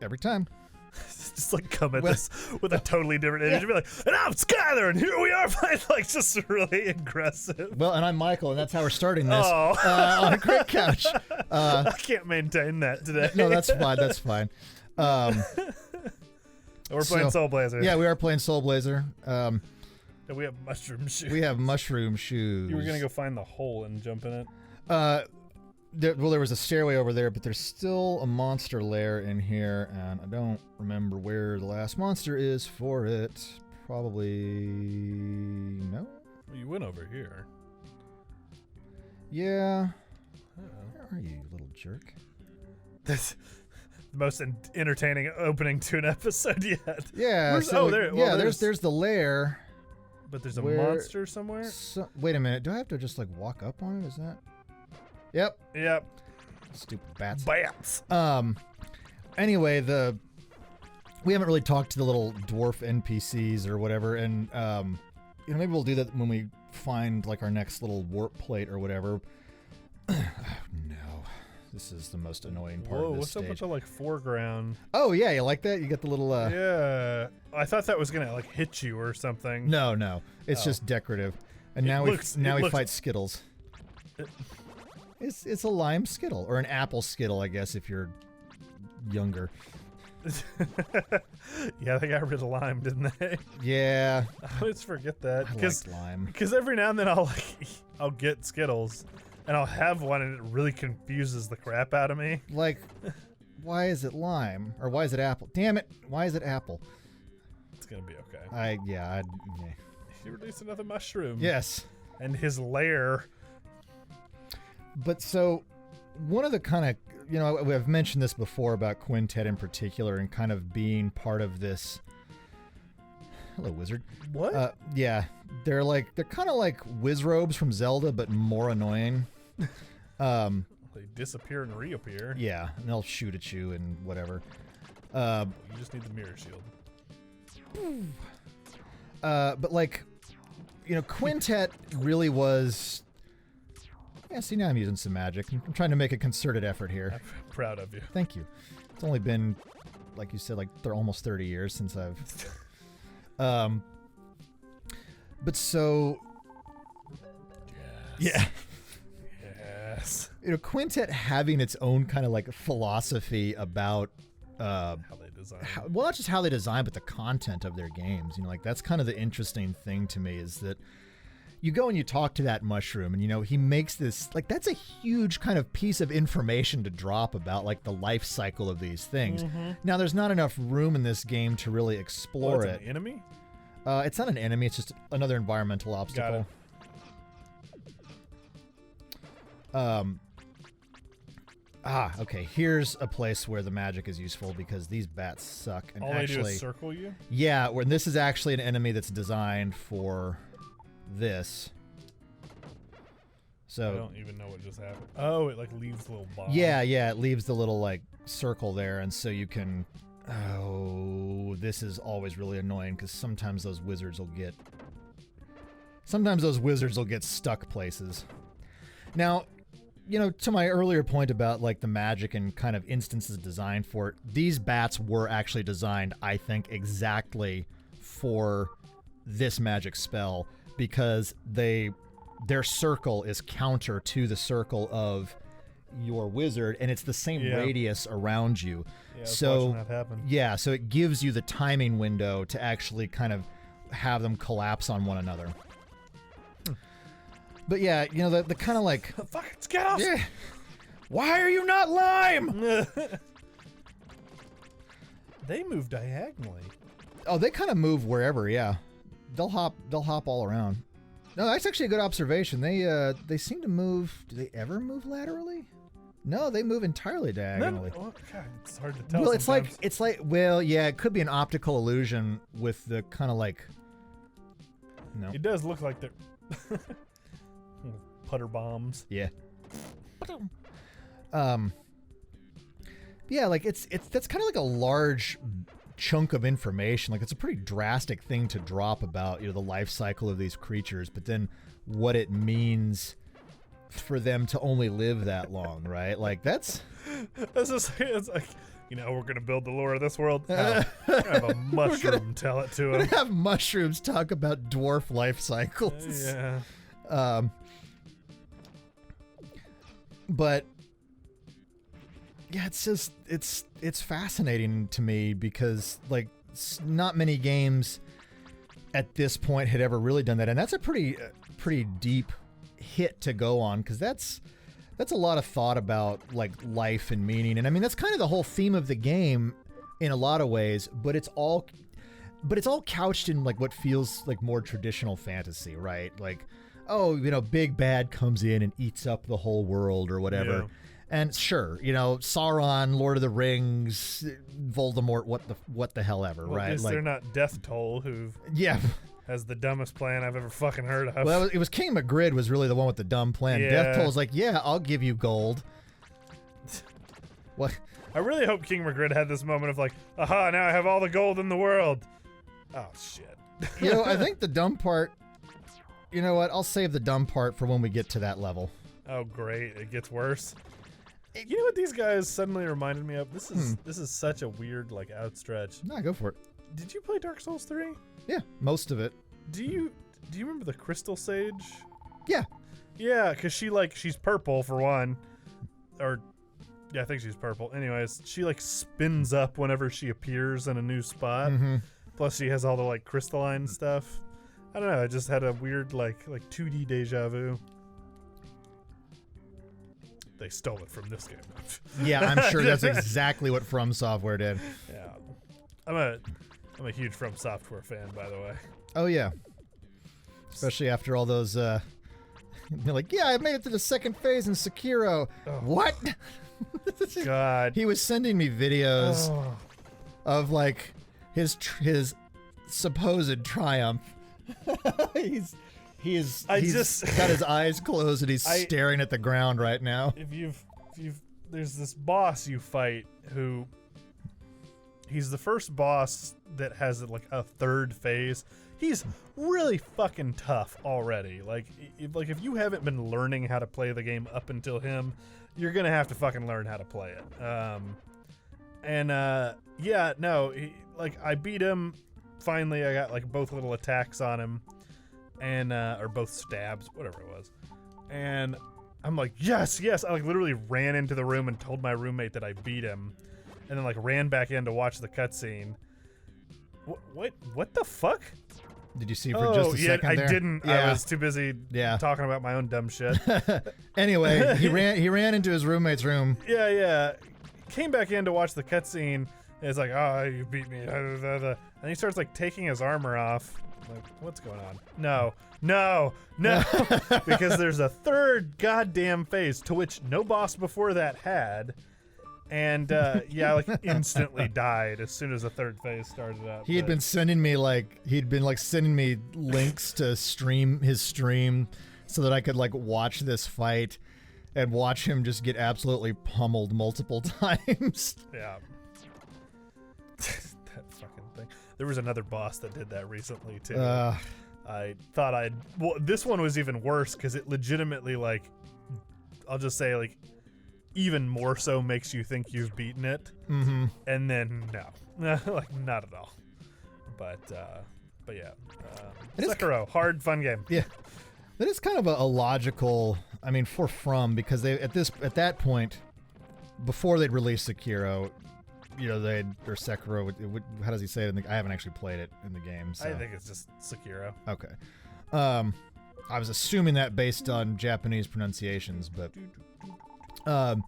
every time. Just like come at this with a totally different energy. Be like, and I'm Skyler, and here we are, like just really aggressive. Well, and I'm Michael, and that's how we're starting this Oh. on a great couch. I can't maintain that today. No, that's fine. That's fine. We're playing Soul Blazer. Yeah, we are playing Soul Blazer. And we have mushroom shoes. We have mushroom shoes. You were gonna go find the hole and jump in it. There was a stairway over there, but there's still a monster lair in here, and I don't remember where the last monster is for it. Probably no. Well, you went over here. Yeah. Where are you, little jerk? That's the most entertaining opening to an episode yet. Yeah. There's the lair. But there's a monster somewhere. Wait a minute. Do I have to just like walk up on it? Is that? Yep. Stupid bats. Anyway, we haven't really talked to the little dwarf NPCs or whatever, and maybe we'll do that when we find like our next little warp plate or whatever. Oh, no, this is the most annoying part of this what's stage. up with the like foreground? Oh yeah, you like that? You get the little Yeah, I thought that was gonna like hit you or something. No, it's just decorative. And now we fight Skittles. It's a lime Skittle, or an apple Skittle, I guess, if you're younger. Yeah, they got rid of lime, didn't they? Yeah. I always forget that. I like lime. Because every now and then I'll get Skittles, and I'll have one, and it really confuses the crap out of me. Like, why is it lime? Or why is it apple? Damn it, why is it apple? It's gonna be okay. Yeah. He released another mushroom. Yes. And his lair. But so, one of the kind of, I've mentioned this before about Quintet in particular and kind of being part of this. Hello, wizard. What? Yeah, they're kind of like whiz robes from Zelda, but more annoying. They disappear and reappear. Yeah, and they'll shoot at you and whatever. You just need the mirror shield. But like, Quintet really was. Yeah, see, now I'm using some magic. I'm trying to make a concerted effort here. I'm proud of you. Thank you. It's only been, like you said, they're almost 30 years since I've... But so... Yes. Yeah. Yes. Quintet having its own kind of like philosophy about... how they design. Well, not just how they design, but the content of their games. That's kind of the interesting thing to me is that you go and you talk to that mushroom and, he makes this, that's a huge kind of piece of information to drop about, the life cycle of these things. Mm-hmm. Now, there's not enough room in this game to really explore it. It's an enemy? It's not an enemy. It's just another environmental obstacle. Okay. Here's a place where the magic is useful because these bats suck. And all they do is circle you? Yeah, when this is actually an enemy that's designed for... this. So I don't even know what just happened. Oh, it leaves the little bomb. Yeah, it leaves the little circle there, and so you can. Oh, this is always really annoying because sometimes those wizards will get stuck places. Now, to my earlier point about the magic and kind of instances designed for it, these bats were actually designed, I think, exactly for this magic spell. Because their circle is counter to the circle of your wizard, and it's the same radius around you. Yeah, watching that happen. Yeah, so it gives you the timing window to actually kind of have them collapse on one another. But yeah, the kind of fuck it, get off! Yeah. Why are you not lime? They move diagonally. Oh, they kind of move wherever. Yeah. They'll hop all around. No, that's actually a good observation. They seem to move. Do they ever move laterally? No, they move entirely diagonally. Oh, God, it's hard to tell. Well, sometimes. It could be an optical illusion with the kind of no. It does look like they're putter bombs. Yeah. Yeah, that's kind of like a large chunk of information. It's a pretty drastic thing to drop about the life cycle of these creatures, but then what it means for them to only live that long, right? That's just, it's we're gonna build the lore of this world. We're gonna have a mushroom tell it to We're him. gonna have mushrooms talk about dwarf life cycles. Yeah. But yeah, it's just it's fascinating to me because like not many games at this point had ever really done that, and that's a pretty deep hit to go on because that's a lot of thought about like life and meaning, and I mean that's kind of the whole theme of the game in a lot of ways, but it's all couched in like what feels like more traditional fantasy, right? Like, oh, big bad comes in and eats up the whole world or whatever. Yeah. And sure, Sauron, Lord of the Rings, Voldemort, what the hell ever, Well, right? at least Like, they're not Death Toll, who has the dumbest plan I've ever fucking heard of. Well, it was King Magrid was really the one with the dumb plan. Yeah. Death Toll's like, yeah, I'll give you gold. What? I really hope King Magrid had this moment of like, aha, now I have all the gold in the world. Oh, shit. I think the dumb part, you know what? I'll save the dumb part for when we get to that level. Oh, great. It gets worse. You know what these guys suddenly reminded me of? This is such a weird, like, outstretch. No, go for it. Did you play Dark Souls 3? Yeah, most of it. Do you remember the Crystal Sage? Yeah. Yeah, because she's purple for one. Or, yeah, I think she's purple. Anyways, she, like, spins up whenever she appears in a new spot. Mm-hmm. Plus she has all the, like, crystalline stuff. I don't know, I just had a weird, like 2D deja vu. They stole it from this game. Yeah, I'm sure that's exactly what From Software did. Yeah. I'm a huge From Software fan, by the way. Oh, yeah. Especially after all those, they're like, yeah, I made it to the second phase in Sekiro. Oh. What? God. He was sending me videos of, like, his supposed triumph. He's got his eyes closed and he's staring at the ground right now. There's this boss you fight who he's the first boss that has like a third phase. He's really fucking tough already. Like if you haven't been learning how to play the game up until him, you're gonna have to fucking learn how to play it. I beat him. Finally, I got like both little attacks on him. And or both stabs, whatever it was, and I'm like, yes. I like literally ran into the room and told my roommate that I beat him, and then like ran back in to watch the cutscene. What the fuck? Did you see for just a second there? I didn't. Yeah. I was too busy talking about my own dumb shit. Anyway, he ran into his roommate's room. Yeah. Came back in to watch the cutscene. And it's like, oh, you beat me. And he starts like taking his armor off. Like, what's going on? No. Because there's a third goddamn phase to which no boss before that had. And, like instantly died as soon as the third phase started up. He'd been sending me links to his stream so that I could like watch this fight and watch him just get absolutely pummeled multiple times. Yeah. That fucking thing. There was another boss that did that recently too. I thought this one was even worse because it legitimately like, I'll just say like, even more so makes you think you've beaten it. Mm-hmm. And then no, like not at all. But yeah, Sekiro, hard fun game. Yeah, that is kind of a logical. I mean, because they at that point, before they'd released Sekiro. Or Sekiro. How does he say it? I haven't actually played it in the game. So. I think it's just Sekiro. Okay. I was assuming that based on Japanese pronunciations, but I'm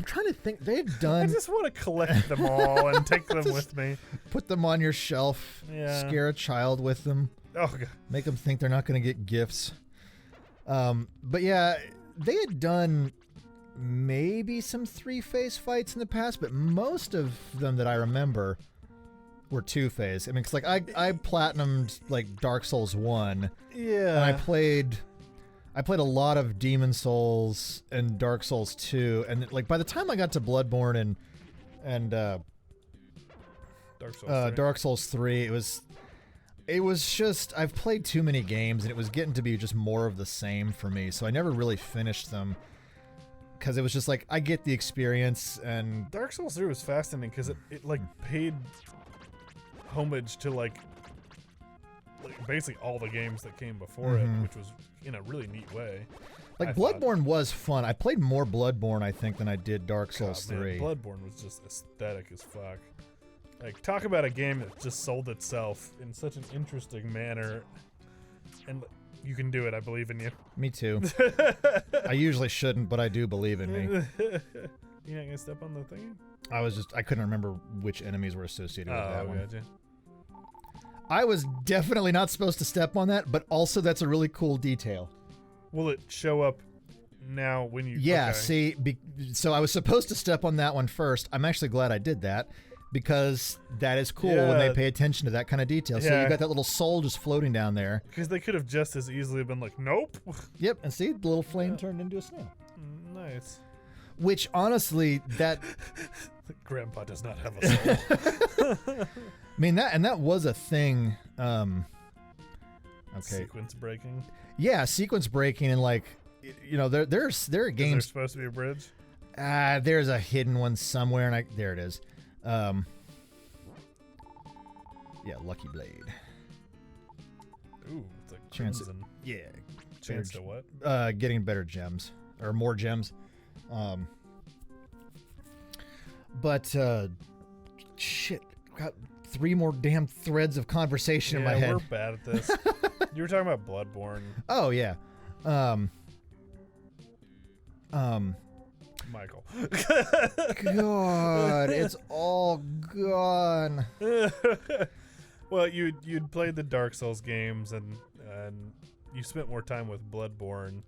trying to think. They've done. I just want to collect them all and take them with me. Put them on your shelf. Yeah. Scare a child with them. Oh God. Make them think they're not going to get gifts. But yeah, they had done. Maybe some 3-phase fights in the past, but most of them that I remember were 2-phase. I mean, cause like I platinumed like Dark Souls 1. Yeah. And I played a lot of Demon Souls and Dark Souls 2, and like by the time I got to Bloodborne and Dark Souls 3, it was just I've played too many games and it was getting to be just more of the same for me. So I never really finished them. because it was just like I get the experience and Dark Souls 3 was fascinating because it like paid homage to like basically all the games that came before it, which was in a really neat way. Like I Bloodborne was fun. I played more Bloodborne, I think, than I did Dark Souls 3. Bloodborne was just aesthetic as fuck. Like, talk about a game that just sold itself in such an interesting manner. And you can do it. I believe in you. Me too. I usually shouldn't, but I do believe in me. You're not gonna step on the thing? I couldn't remember which enemies were associated with that one. Gotcha. I was definitely not supposed to step on that, but also that's a really cool detail. Will it show up now when you... Yeah, okay. see, so I was supposed to step on that one first. I'm actually glad I did that, because that is cool when they pay attention to that kind of detail. So you got that little soul just floating down there. Because they could have just as easily been like, nope. Yep, and see, the little flame turned into a snail. Nice. Which, honestly, that... Grandpa does not have a soul. I mean, that was a thing. Okay. Sequence breaking. Yeah, sequence breaking, and like, you know, there are Is there games. supposed to be a bridge? There's a hidden one somewhere, and there it is. Yeah, Lucky Blade. Ooh, it's like Chance- crimson. Yeah. Chance to what? Getting better gems or more gems. But shit, got 3 more damn threads of conversation in my head. We're bad at this. You were talking about Bloodborne. Oh yeah. Michael. God, it's all gone. Well, you'd played the Dark Souls games and you spent more time with Bloodborne.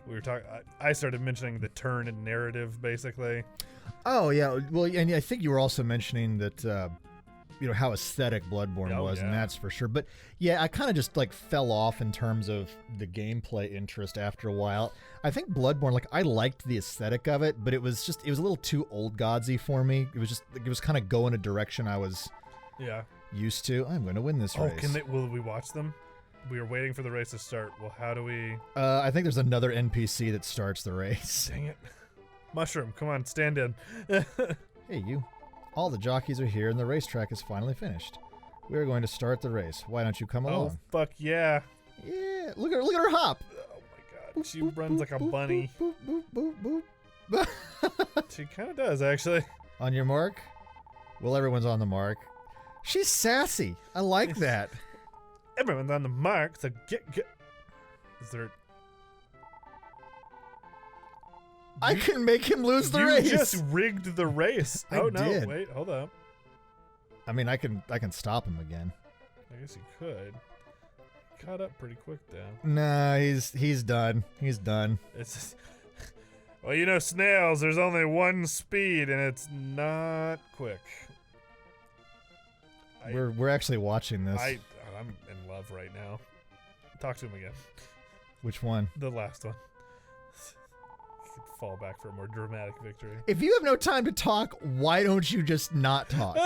We were talking. I started mentioning the turn in narrative, basically. Oh yeah, well, and I think you were also mentioning that, you know, how aesthetic Bloodborne was, and that's for sure. But yeah, I kind of just like fell off in terms of the gameplay interest after a while. I think Bloodborne, like, I liked the aesthetic of it, but it was a little too old godsy for me. It was kind of going a direction I was used to. I'm going to win this race. Will we watch them? We were waiting for the race to start. Well, how do we? I think there's another NPC that starts the race. Dang it. Mushroom, come on, stand in. Hey, you. All the jockeys are here and the racetrack is finally finished. We are going to start the race. Why don't you come along? Oh, fuck yeah. Yeah, look at her hop. Oh my god, she runs like a bunny. Boop, boop, boop, boop. She kind of does, actually. On your mark? Well, everyone's on the mark. She's sassy. I like that. Everyone's on the mark, so get. Is there... I can make him lose the race. You just rigged the race. I Oh no! did. Wait, hold up. I mean, I can stop him again. I guess you could. Caught up pretty quick though. Nah, he's done. He's done. It's just, well, you know, snails. There's only one speed, and it's not quick. We're actually watching this. I'm in love right now. Talk to him again. Which one? The last one. You could fall back for a more dramatic victory. If you have no time to talk, why don't you just not talk?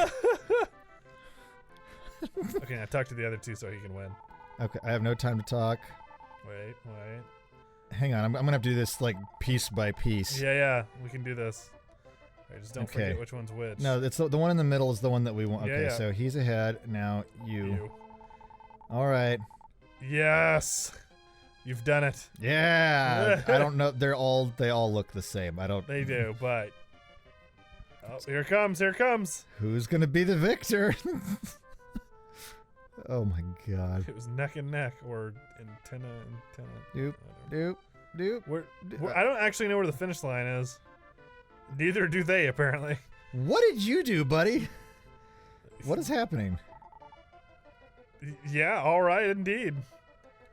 Okay, now talk to the other two so he can win. Okay, I have no time to talk. Wait. Hang on, I'm gonna have to do this like piece by piece. Yeah, we can do this. Right, just don't forget which one's which. No, it's the one in the middle is the one that we want. Okay, Yeah. so he's ahead. Now you. All right. Yes, you've done it. Yeah. I don't know. They all look the same. I don't. They do, but oh, here it comes. Here it comes. Who's gonna be the victor? Oh my god. It was neck and neck, or antenna. Doop. I don't actually know where the finish line is. Neither do they, apparently. What did you do, buddy? What is happening? Yeah, all right, indeed.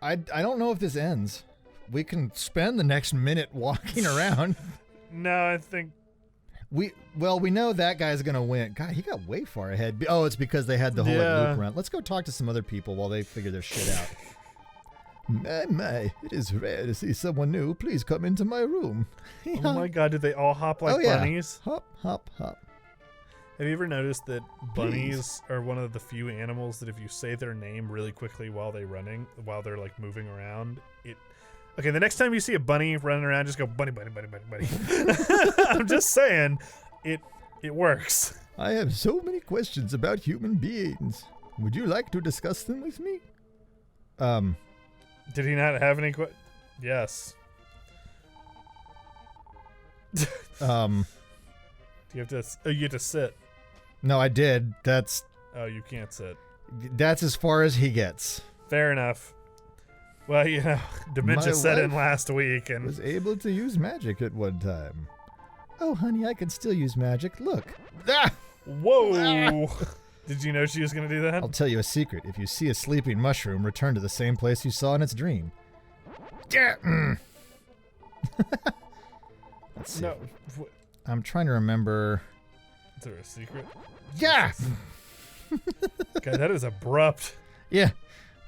I don't know if this ends. We can spend the next minute walking around. No, I think We know that guy's gonna win. God, he got way far ahead. Oh, it's because they had the whole like, loop around. Let's go talk to some other people while they figure their shit out. My, it is rare to see someone new. Please come into my room. Oh my god, did they all hop like bunnies? Hop, hop, hop. Have you ever noticed that bunnies are one of the few animals that if you say their name really quickly while they're like moving around, Okay, the next time you see a bunny running around, just go bunny, bunny, bunny, bunny, bunny. I'm just saying, it works. I have so many questions about human beings. Would you like to discuss them with me? Did he not have any Yes. Do you have to? Oh, you have to sit. No, I did. Oh, you can't sit. That's as far as he gets. Fair enough. Well, dementia set in last week and was able to use magic at one time. Oh, honey, I can still use magic. Look. Ah! Whoa. Ah! Did you know she was going to do that? I'll tell you a secret. If you see a sleeping mushroom, return to the same place you saw in its dream. Let's see. No. I'm trying to remember. Is there a secret? Yeah! God, that is abrupt. Yeah.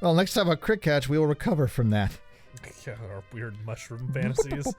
Well, next time a crick catch, we will recover from that. Yeah, our weird mushroom fantasies.